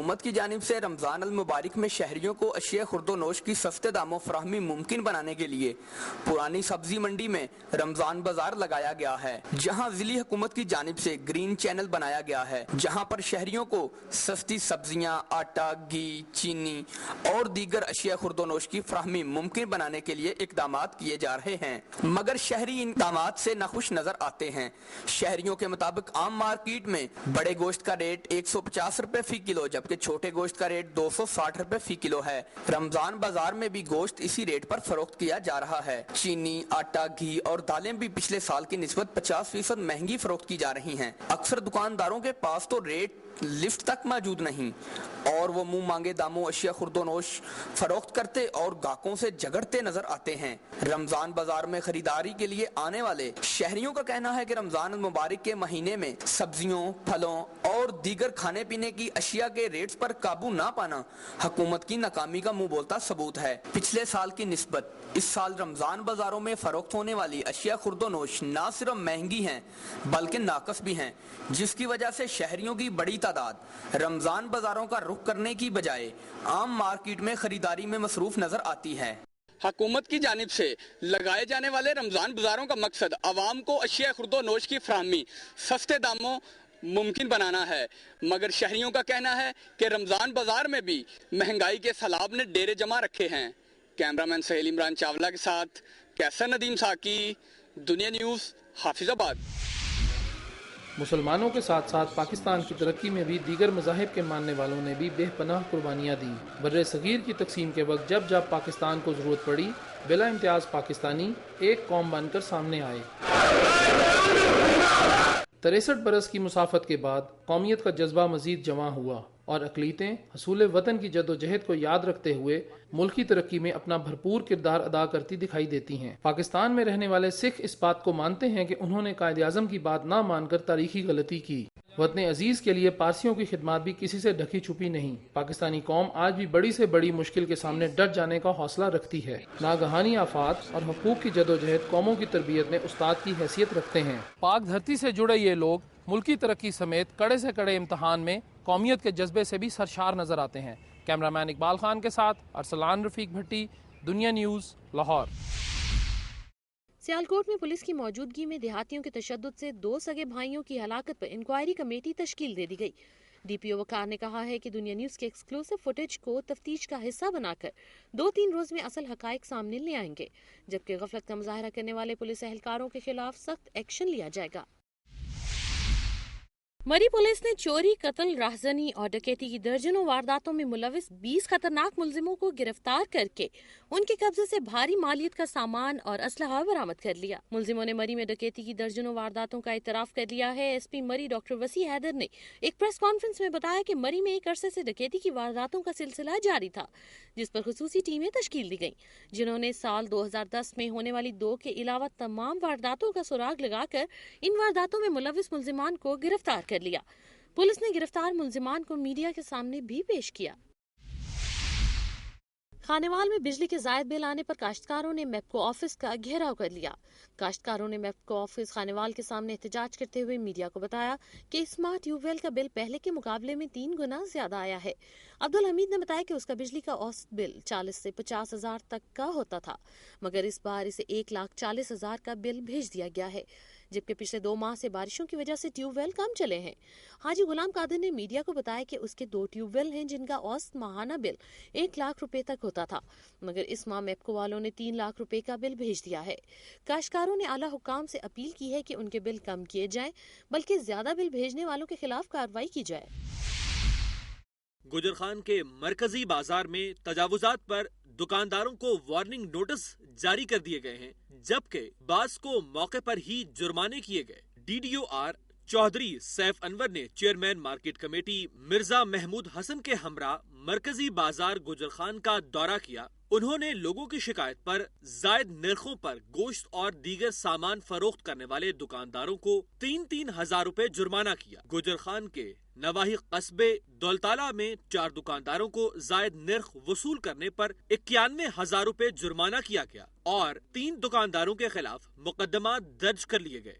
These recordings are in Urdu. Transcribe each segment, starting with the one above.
حکومت کی جانب سے رمضان المبارک میں شہریوں کو اشیاء خرد و نوش کی سستے داموں فراہمی ممکن بنانے کے لیے پرانی سبزی منڈی میں رمضان بازار لگایا گیا ہے، جہاں ضلعی حکومت کی جانب سے گرین چینل بنایا گیا ہے، جہاں پر شہریوں کو سستی سبزیاں، آٹا، گھی، چینی اور دیگر اشیاء خرد و نوش کی فراہمی ممکن بنانے کے لیے اقدامات کیے جا رہے ہیں، مگر شہری ان اقدامات سے ناخوش نظر آتے ہیں۔ شہریوں کے مطابق عام مارکیٹ میں بڑے گوشت کا ریٹ 150 روپے فی کلو جبکہ چھوٹے گوشت کا ریٹ 260 روپے فی کلو ہے۔ رمضان بازار میں بھی گوشت اسی ریٹ پر فروخت کیا جا رہا ہے۔ چینی، آٹا، گھی اور دالیں بھی پچھلے سال کی نسبت 50% مہنگی فروخت کی جا رہی ہیں۔ اکثر دکانداروں کے پاس تو ریٹ لفٹ تک موجود نہیں اور وہ منہ مانگے داموں اشیاء خرد و نوش فروخت کرتے اور گاہکوں سے جھگڑتے نظر آتے ہیں۔ رمضان بازار میں خریداری کے لیے آنے والے شہریوں کا کہنا ہے کہ رمضان المبارک کے مہینے میں سبزیوں، پھلوں اور دیگر کھانے پینے کی اشیاء کے ریٹس پر قابو نہ پانا حکومت کی ناکامی کا منہ بولتا ثبوت ہے۔ پچھلے سال کی نسبت اس سال رمضان بازاروں میں فروخت ہونے والی اشیاء خرد و نوش نہ صرف مہنگی ہیں بلکہ ناقص بھی ہیں، جس کی وجہ سے شہریوں کی بڑی تعداد رمضان بازاروں کا رخ کرنے کی بجائے عام مارکیٹ میں خریداری میں مصروف نظر آتی ہے۔ حکومت کی جانب سے لگائے جانے والے رمضان بازاروں کا مقصد عوام کو اشیاء خرد و نوش کی فراہمی سستے داموں ممکن بنانا ہے، مگر شہریوں کا کہنا ہے کہ رمضان بازار میں بھی مہنگائی کے سیلاب نے ڈیرے جما رکھے ہیں۔ کیمرامین سہیل عمران چاولہ کے ساتھ کیسر ندیم ساکی، دنیا نیوز، حافظ آباد۔ مسلمانوں کے ساتھ ساتھ پاکستان کی ترقی میں بھی دیگر مذاہب کے ماننے والوں نے بھی بے پناہ قربانیاں دی۔ بر صغیر کی تقسیم کے وقت جب پاکستان کو ضرورت پڑی، بلا امتیاز پاکستانی ایک قوم بن کر سامنے آئے۔ 63 برس کی مسافت کے بعد قومیت کا جذبہ مزید جمع ہوا اور اقلیتیں حصول وطن کی جد و جہد کو یاد رکھتے ہوئے ملکی ترقی میں اپنا بھرپور کردار ادا کرتی دکھائی دیتی ہیں۔ پاکستان میں رہنے والے سکھ اس بات کو مانتے ہیں کہ انہوں نے قائد اعظم کی بات نہ مان کر تاریخی غلطی کی۔ وطن عزیز کے لیے پارسیوں کی خدمات بھی کسی سے ڈھکی چھپی نہیں۔ پاکستانی قوم آج بھی بڑی سے بڑی مشکل کے سامنے ڈٹ جانے کا حوصلہ رکھتی ہے۔ ناگہانی آفات اور حقوق کی جدوجہد قوموں کی تربیت میں استاد کی حیثیت رکھتے ہیں۔ پاک دھرتی سے جڑے یہ لوگ ملکی ترقی سمیت کڑے سے کڑے امتحان میں قومیت کے جذبے سے بھی سرشار نظر آتے ہیں۔ کیمرامین اقبال خان کے ساتھ ارسلان رفیق بھٹی، دنیا نیوز، لاہور۔ سیالکوٹ میں پولیس کی موجودگی میں دیہاتیوں کے تشدد سے 2 سگے بھائیوں کی ہلاکت پر انکوائری کمیٹی تشکیل دے دی گئی۔ ڈی پی او وقار نے کہا ہے کہ دنیا نیوز کے ایکسکلوسیو فوٹیج کو تفتیش کا حصہ بنا کر 2-3 روز میں اصل حقائق سامنے لے آئیں گے، جبکہ غفلت کا مظاہرہ کرنے والے پولیس اہلکاروں کے خلاف سخت ایکشن لیا جائے گا۔ مری پولیس نے چوری، قتل، راہزنی اور ڈکیتی کی درجنوں وارداتوں میں ملوث 20 خطرناک ملزموں کو گرفتار کر کے ان کے قبضے سے بھاری مالیت کا سامان اور اسلحہ برآمد کر لیا۔ ملزموں نے مری میں ڈکیتی کی درجنوں وارداتوں کا اعتراف کر لیا ہے۔ ایس پی مری ڈاکٹر وسیع حیدر نے ایک پریس کانفرنس میں بتایا کہ مری میں ایک عرصے سے ڈکیتی کی وارداتوں کا سلسلہ جاری تھا، جس پر خصوصی ٹیمیں تشکیل دی گئیں، جنہوں نے سال 2010 میں ہونے والی 2 کے علاوہ تمام وارداتوں کا سراغ لگا کر ان وارداتوں میں ملوث ملزمان کو گرفتار کر لیا۔ پولیس نے گرفتار ملزمان کو میڈیا کے سامنے بھی پیش کیا۔ خانیوال میں بجلی کے زائد بل آنے پر کاشتکاروں نے میپکو آفس کا گھیراؤ کر لیا۔ کاشتکاروں نے میپکو آفس خانیوال کے سامنے احتجاج کرتے ہوئے میڈیا کو بتایا کہ اسمارٹ ٹیوب ویل کا بل پہلے کے مقابلے میں 3 گنا زیادہ آیا ہے۔ عبدالحمید نے بتایا کہ اس کا بجلی کا اوسط بل 40 سے 50 ہزار تک کا ہوتا تھا، مگر اس بار اسے 1,40,000 کا بل بھیج دیا گیا ہے، جبکہ پچھلے 2 ماہ سے بارشوں کی وجہ سے ٹیوب ویل کم چلے ہیں۔ حاجی غلام قادر نے میڈیا کو بتایا کہ اس کے 2 ٹیوب ویل ہیں جن کا اوسط ماہانہ بل 1 لاکھ روپے تک ہوتا تھا، مگر اس ماہ میپکو والوں نے 3 لاکھ روپے کا بل بھیج دیا ہے۔ کاشتکاروں نے اعلیٰ حکام سے اپیل کی ہے کہ ان کے بل کم کیے جائیں، بلکہ زیادہ بل بھیجنے والوں کے خلاف کارروائی کی جائے۔ گجرخان کے مرکزی بازار میں تجاوزات پر دکانداروں کو وارننگ نوٹس جاری کر دیے گئے ہیں، جبکہ بعض کو موقع پر ہی جرمانے کیے گئے۔ D D O R Chaudhry Saif Anwar نے chairman market committee Mirza Mahmood Hasan کے ہمراہ مرکزی بازار گجرخان کا دورہ کیا۔ انہوں نے لوگوں کی شکایت پر زائد نرخوں پر گوشت اور دیگر سامان فروخت کرنے والے دکانداروں کو 3-3 ہزار روپے جرمانہ کیا۔ گجرخان کے نواحی قصبے دولتالہ میں 4 دکانداروں کو زائد نرخ وصول کرنے پر 91 ہزار روپے جرمانہ کیا گیا اور 3 دکانداروں کے خلاف مقدمات درج کر لیے گئے۔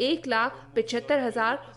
1,75,000